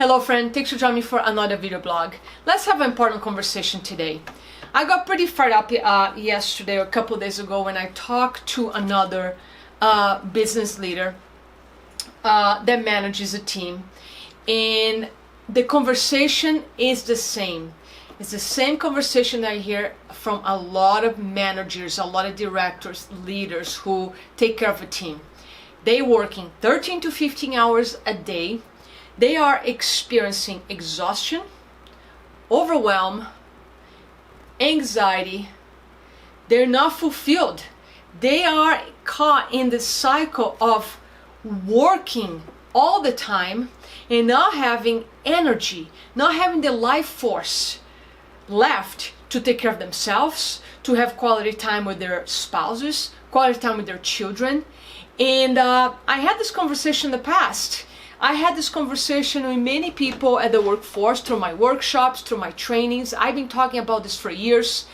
Hello friend, thanks for joining me for another video blog. Let's have an important conversation today. I got pretty fired up yesterday or a couple of days ago when I talked to another business leader that manages a team, and the conversation is the same. It's the same conversation that I hear from a lot of managers, a lot of directors, leaders who take care of a team. They working 13 to 15 hours a day. They are experiencing exhaustion, overwhelm, anxiety. They're not fulfilled. They are caught in the cycle of working all the time and not having energy, not having the life force left to take care of themselves, to have quality time with their spouses, quality time with their children. And I had this conversation in the past. I had this conversation with many people at the workforce through my workshops, through my trainings. I've been talking about this for years.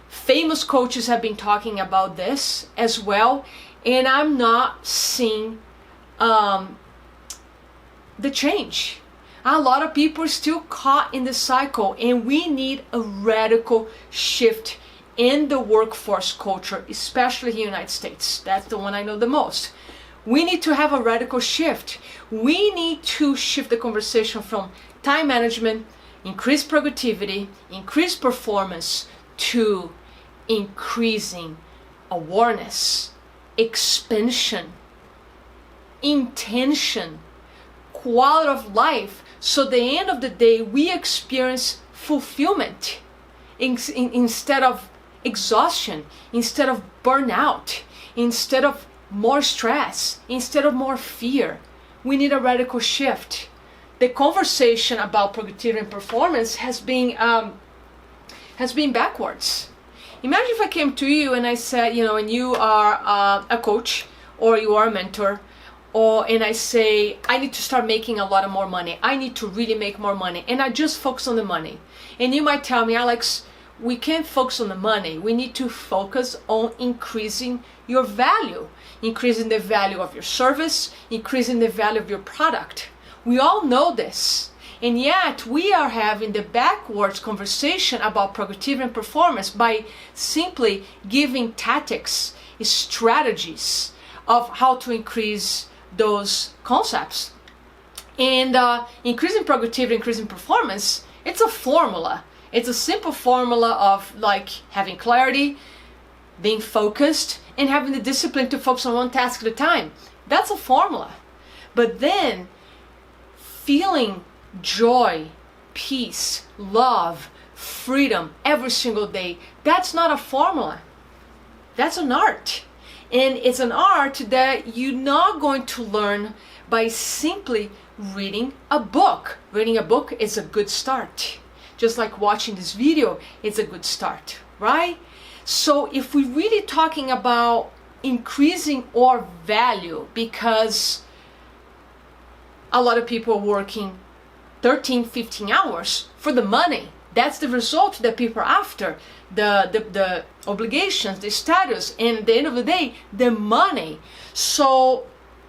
Famous coaches have been talking about this as well. And I'm not seeing the change. A lot of people are still caught in the cycle, and we need a radical shift in the workforce culture, especially here in the United States. That's the one I know the most. We need to have a radical shift. We need to shift the conversation from time management, increased productivity, increased performance, to increasing awareness, expansion, intention, quality of life. So at the end of the day, we experience fulfillment instead of exhaustion, instead of burnout, instead of more stress, instead of more fear. We need a radical shift. The conversation about productivity and performance has been backwards. Imagine if I came to you and I said, and you are a coach or you are a mentor, and I say, I need to start making a lot of more money. I need to really make more money. And I just focus on the money. And you might tell me, Alex, we can't focus on the money. We need to focus on increasing your value, increasing the value of your service, increasing the value of your product. We all know this. And yet we are having the backwards conversation about productivity and performance by simply giving tactics, strategies of how to increase those concepts. And increasing productivity, increasing performance, it's a formula. It's a simple formula of like having clarity, being focused, and having the discipline to focus on one task at a time. That's a formula. But then feeling joy, peace, love, freedom every single day, that's not a formula. That's an art. And it's an art that you're not going to learn by simply reading a book. Reading a book is a good start. Just like watching this video, it's a good start, right? So if we're really talking about increasing our value, because a lot of people are working 13, 15 hours for the money. That's the result that people are after. The obligations, the status, and at the end of the day, the money. So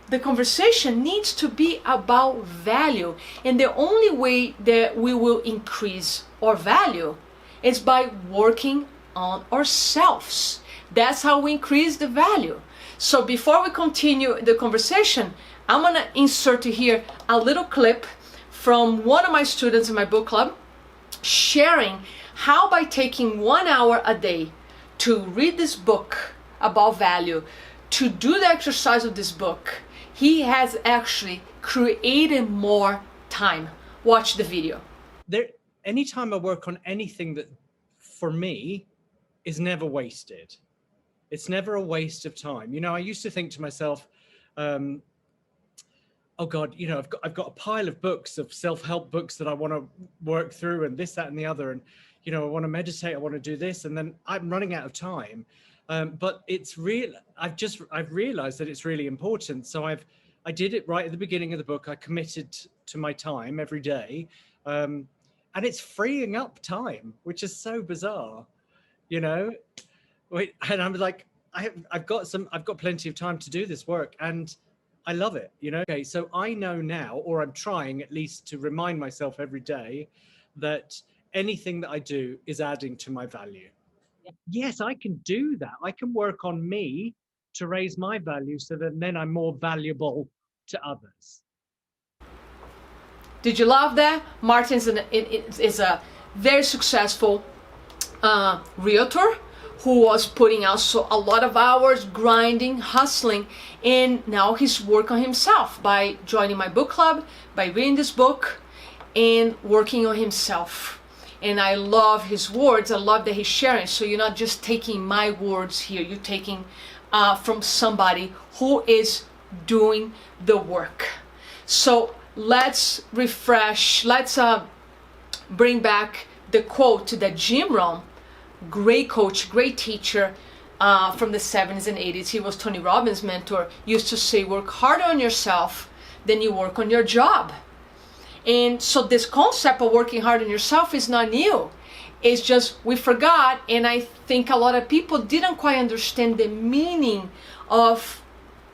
the conversation needs to be about value. And the only way that we will increase our value is by working on ourselves. That's how we increase the value. So before we continue the conversation, I'm gonna insert here a little clip from one of my students in my book club, sharing how by taking 1 hour a day to read this book about value, to do the exercise of this book, he has actually created more time. Watch the video. Anytime I work on anything that, for me, is never wasted. It's never a waste of time. I used to think to myself, oh God, I've got a pile of books, of self-help books that I want to work through, and this, that, and the other. And, I want to meditate, I want to do this, and then I'm running out of time. But it's real. I've realized that it's really important. So I did it right at the beginning of the book. I committed to my time every day. And it's freeing up time, which is so bizarre, And I'm like, I've got plenty of time to do this work, and I love it. Okay, so I know now, or I'm trying at least to remind myself every day, that anything that I do is adding to my value. Yes, I can do that. I can work on me to raise my value so that then I'm more valuable to others. Did you love that? Martin is a very successful realtor who was putting also a lot of hours, grinding, hustling, and now he's working on himself by joining my book club, by reading this book, and working on himself. And I love his words. I love that he's sharing. So you're not just taking my words here. You're taking from somebody who is doing the work. So let's refresh. Let's bring back the quote that Jim Rohn, great coach, great teacher from the 70s and 80s. He was Tony Robbins' mentor. Used to say, work harder on yourself than you work on your job. And so this concept of working hard on yourself is not new. It's just we forgot, and I think a lot of people didn't quite understand the meaning of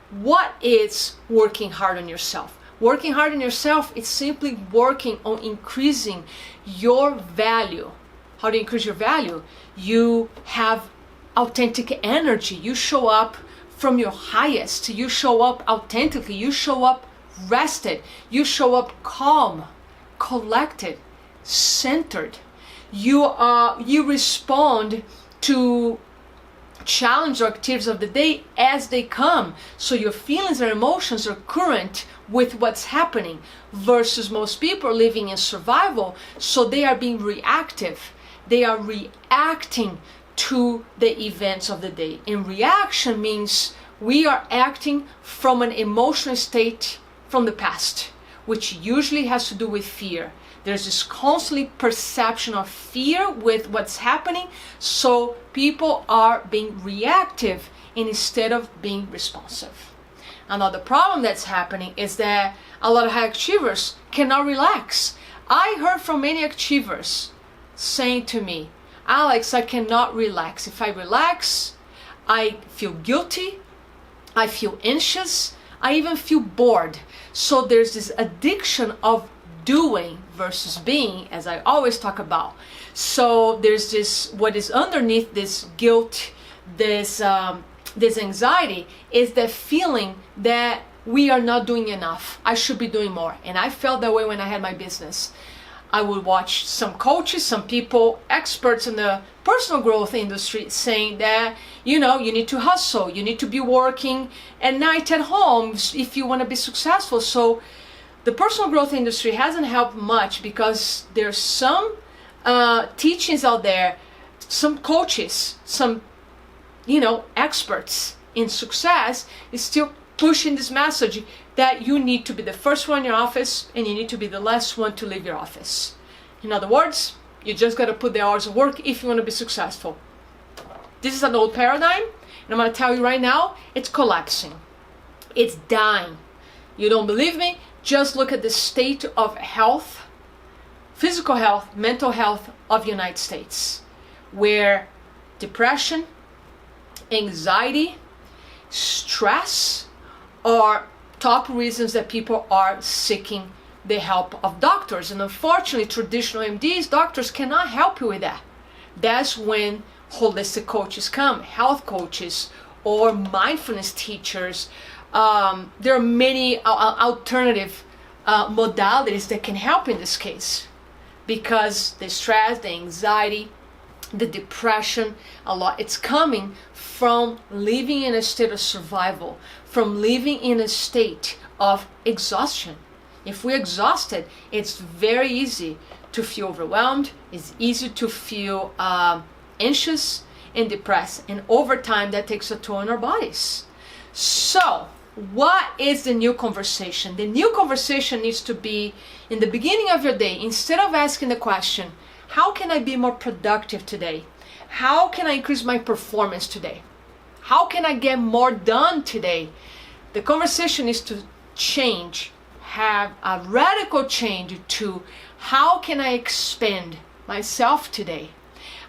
what is working hard on yourself. Working hard on yourself is simply working on increasing your value. How do you increase your value? You have authentic energy. You show up from your highest. You show up authentically. You show up rested. You show up calm, collected, centered. You respond to challenge or activities of the day as they come. So your feelings and emotions are current with what's happening, versus most people are living in survival. So they are being reactive. They are reacting to the events of the day. And reaction means we are acting from an emotional state from the past, which usually has to do with fear. There's this constantly perception of fear with what's happening, so people are being reactive instead of being responsive. Another problem that's happening is that a lot of high achievers cannot relax. I heard from many achievers saying to me, Alex, I cannot relax. If I relax, I feel guilty, I feel anxious, I even feel bored. So there's this addiction of doing versus being, as I always talk about. So there's this, what is underneath this guilt, this anxiety, is the feeling that we are not doing enough. I should be doing more. And I felt that way when I had my business. I would watch some coaches, some people, experts in the personal growth industry saying that, you need to hustle, you need to be working at night at home if you want to be successful. So the personal growth industry hasn't helped much because there's some teachings out there, some coaches, some, experts in success is still pushing this message that you need to be the first one in your office and you need to be the last one to leave your office. In other words, you just got to put the hours of work if you want to be successful. This is an old paradigm, and I'm going to tell you right now, it's collapsing. It's dying. You don't believe me? Just look at the state of health, physical health, mental health of the United States, where depression, anxiety, stress are top reasons that people are seeking the help of doctors. And unfortunately, traditional MDs, doctors cannot help you with that. That's when holistic coaches come, health coaches or mindfulness teachers. There are many alternative modalities that can help in this case, because the stress, the anxiety, the depression, it's coming from living in a state of survival, from living in a state of exhaustion. If we're exhausted, it's very easy to feel overwhelmed. It's easy to feel anxious and depressed. And over time, that takes a toll on our bodies. So, what is the new conversation? The new conversation needs to be in the beginning of your day. Instead of asking the question, how can I be more productive today? How can I increase my performance today? How can I get more done today? The conversation is to change, have a radical change to how can I expand myself today?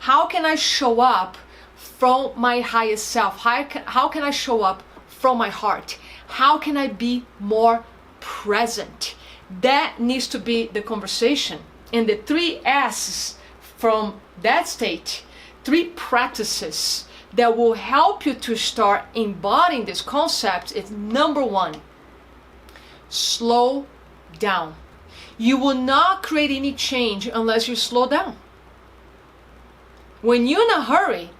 How can I show up from my highest self? How can I show up from my heart? How can I be more present? That needs to be the conversation. And the 3 S's from that state, 3 practices that will help you to start embodying this concept is: number 1, slow down. You will not create any change unless you slow down. When you're in a hurry,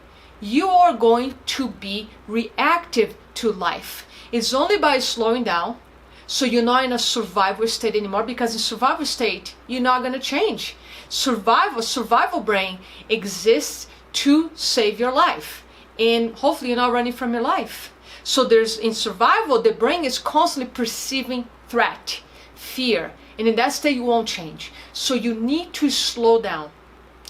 you are going to be reactive to life. It's only by slowing down, so you're not in a survival state anymore, because in survival state, you're not going to change. Survival brain exists to save your life. And hopefully you're not running from your life. So in survival, the brain is constantly perceiving threat, fear. And in that state, you won't change. So you need to slow down.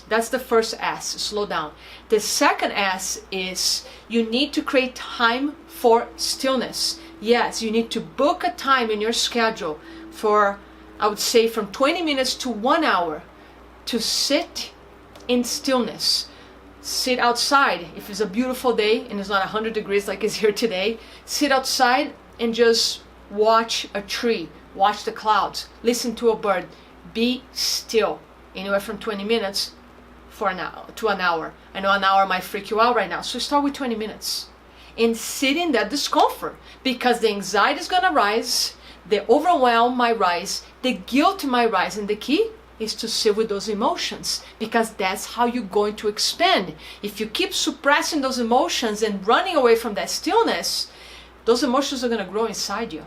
That's the first S, slow down. The second S is you need to create time for stillness. Yes, you need to book a time in your schedule for, I would say, from 20 minutes to 1 hour to sit in stillness. Sit outside. If it's a beautiful day and it's not 100 degrees like it's here today, sit outside and just watch a tree, watch the clouds, listen to a bird. Be still. Anywhere from 20 minutes to an hour. I know an hour might freak you out right now, so start with 20 minutes. And sit in that discomfort, because the anxiety is going to rise, the overwhelm might rise, the guilt might rise, and the key is to sit with those emotions, because that's how you're going to expand. If you keep suppressing those emotions and running away from that stillness, those emotions are going to grow inside you.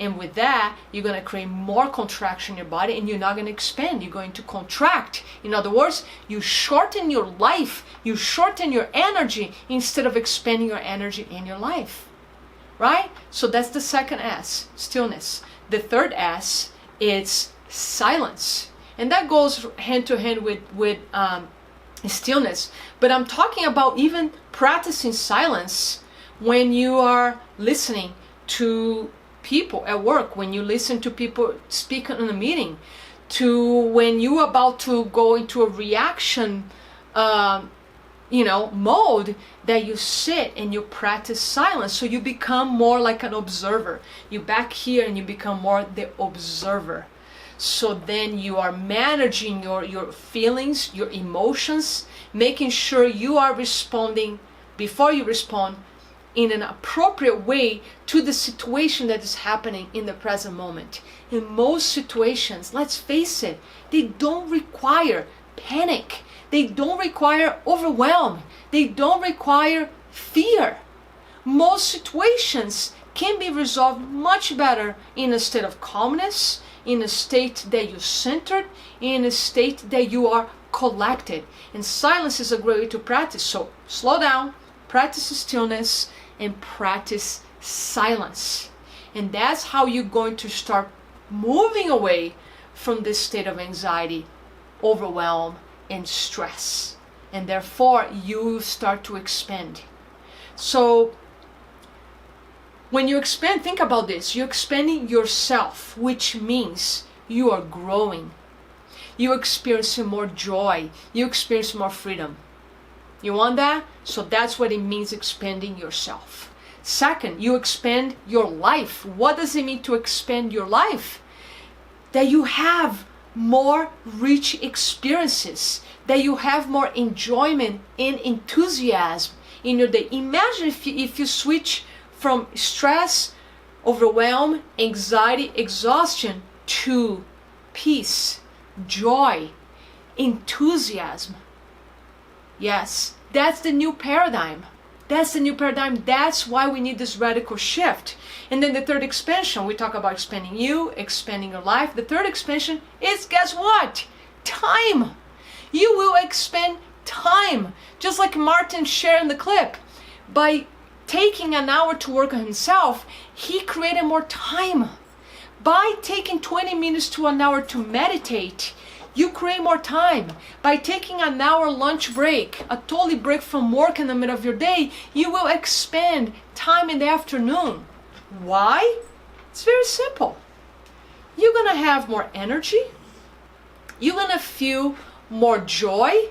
And with that, you're going to create more contraction in your body, and you're not going to expand. You're going to contract. In other words, you shorten your life. You shorten your energy instead of expanding your energy in your life. Right? So that's the second S, stillness. The third S is silence. And that goes hand to hand with stillness. But I'm talking about even practicing silence when you are listening to people at work, when you listen to people speak in a meeting, to when you're about to go into a reaction mode, that you sit and you practice silence. So you become more like an observer. You back here and you become more the observer. So then you are managing your feelings, your emotions, making sure you are responding before you respond in an appropriate way to the situation that is happening in the present moment. In most situations, let's face it, they don't require panic. They don't require overwhelm. They don't require fear. Most situations can be resolved much better in a state of calmness, in a state that you're centered, in a state that you are collected. And silence is a great way to practice. So slow down, practice stillness, and practice silence. And that's how you're going to start moving away from this state of anxiety, overwhelm, and stress. And therefore, you start to expand. So when you expand, think about this. You're expanding yourself, which means you are growing. You're experiencing more joy. You experience more freedom. You want that? So that's what it means, expanding yourself. Second, you expand your life. What does it mean to expand your life? That you have more rich experiences, that you have more enjoyment and enthusiasm in your day. Imagine if you switch from stress, overwhelm, anxiety, exhaustion to peace, joy, enthusiasm. Yes, that's the new paradigm. That's the new paradigm. That's why we need this radical shift. And then the third expansion, we talk about expanding you, expanding your life. The third expansion is, guess what? Time. You will expand time. Just like Martin shared in the clip. By taking an hour to work on himself, he created more time. By taking 20 minutes to an hour to meditate, you create more time. By taking an hour lunch break, a totally break from work in the middle of your day, you will expand time in the afternoon. Why? It's very simple. You're gonna have more energy. You're gonna feel more joy.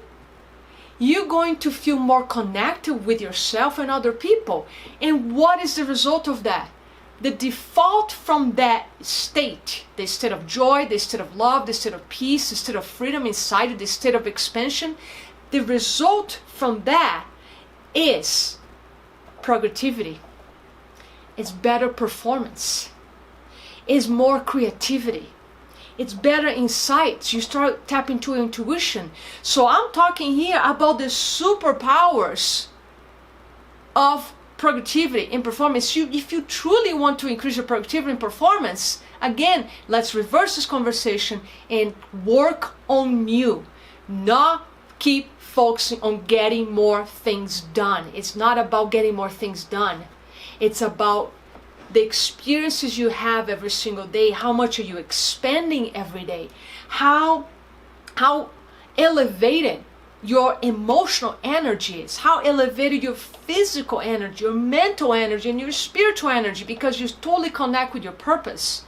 You're going to feel more connected with yourself and other people. And what is the result of that? the default from that state, the state of joy, the state of love, the state of peace, the state of freedom inside you, the state of expansion, the result from that is productivity, it's better performance, it's more creativity, it's better insights. You start tapping into intuition. So I'm talking here about the superpowers of productivity and performance. If you truly want to increase your productivity and performance, again, let's reverse this conversation and work on you, not keep focusing on getting more things done. It's not about getting more things done. It's about the experiences you have every single day. How much are you expanding every day? How elevated your emotional energy is, how elevated your physical energy, your mental energy, and your spiritual energy, because you totally connect with your purpose.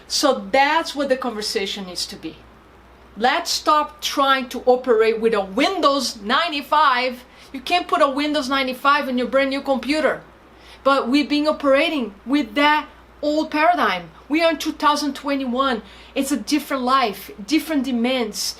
So that's what the conversation needs to be. Let's stop trying to operate with a Windows 95. You can't put a Windows 95 in your brand new computer. But we've been operating with that old paradigm. We are in 2021. It's a different life, different demands.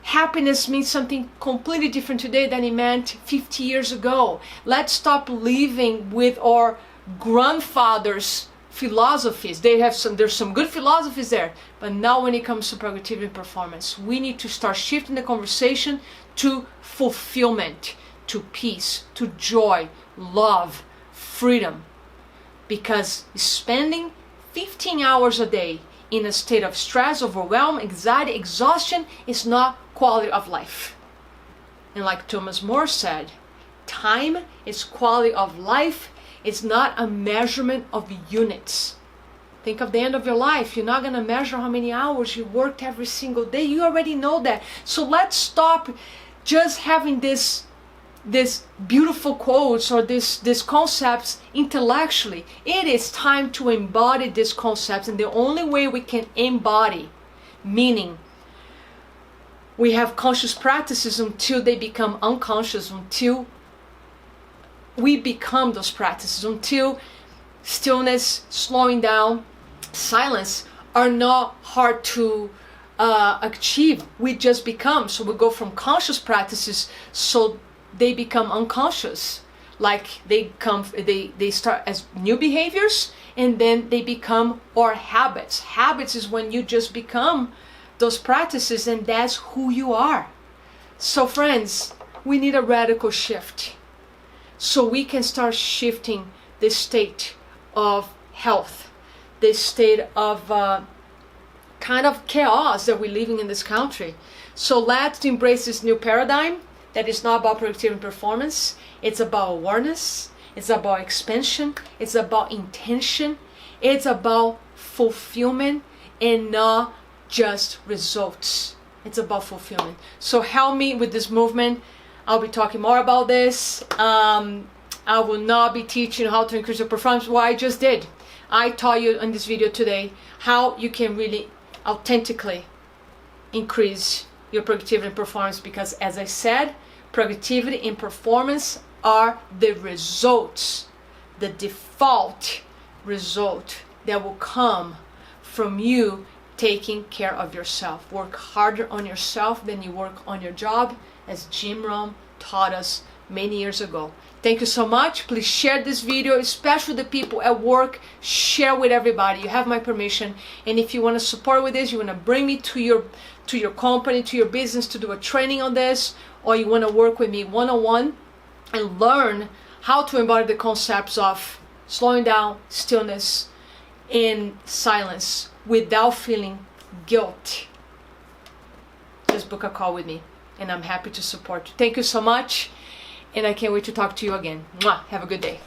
Happiness means something completely different today than it meant 50 years ago. Let's stop living with our grandfathers' philosophies. There's some good philosophies there, but now when it comes to productivity and performance, we need to start shifting the conversation to fulfillment, to peace, to joy, love, freedom. Because spending 15 hours a day in a state of stress, overwhelm, anxiety, exhaustion is not quality of life. And like Thomas More said, time is quality of life. It's not a measurement of units. Think of the end of your life. You're not going to measure how many hours you worked every single day. You already know that. So let's stop just having this beautiful quotes or these concepts intellectually. It is time to embody these concepts, and the only way we can embody, meaning we have conscious practices until they become unconscious, until we become those practices, until stillness, slowing down, silence are not hard to achieve. We just become. So we go from conscious practices, so they become unconscious. Like they start as new behaviors, and then they become our habits. Habits is when you just become those practices, and that's who you are. So friends, we need a radical shift so we can start shifting this state of health, this state of kind of chaos that we're living in this country. So let's embrace this new paradigm that is not about productivity and performance. It's about awareness, it's about expansion, it's about intention, it's about fulfillment, and not just results. It's about fulfillment. So help me with this movement. I'll be talking more about this. I will not be teaching how to increase your performance. What I just did, I taught you in this video today how you can really authentically increase your productivity and performance, because as I said, productivity and performance are the results, the default result that will come from you taking care of yourself. Work harder on yourself than you work on your job, as Jim Rohn taught us many years ago. Thank you so much. Please share this video, especially the people at work. Share with everybody. You have my permission. And if you want to support with this, you want to bring me to your company, to your business, to do a training on this, or you want to work with me one-on-one and learn how to embody the concepts of slowing down, stillness, and silence without feeling guilt, just book a call with me, and I'm happy to support you. Thank you so much, and I can't wait to talk to you again. Mwah. Have a good day.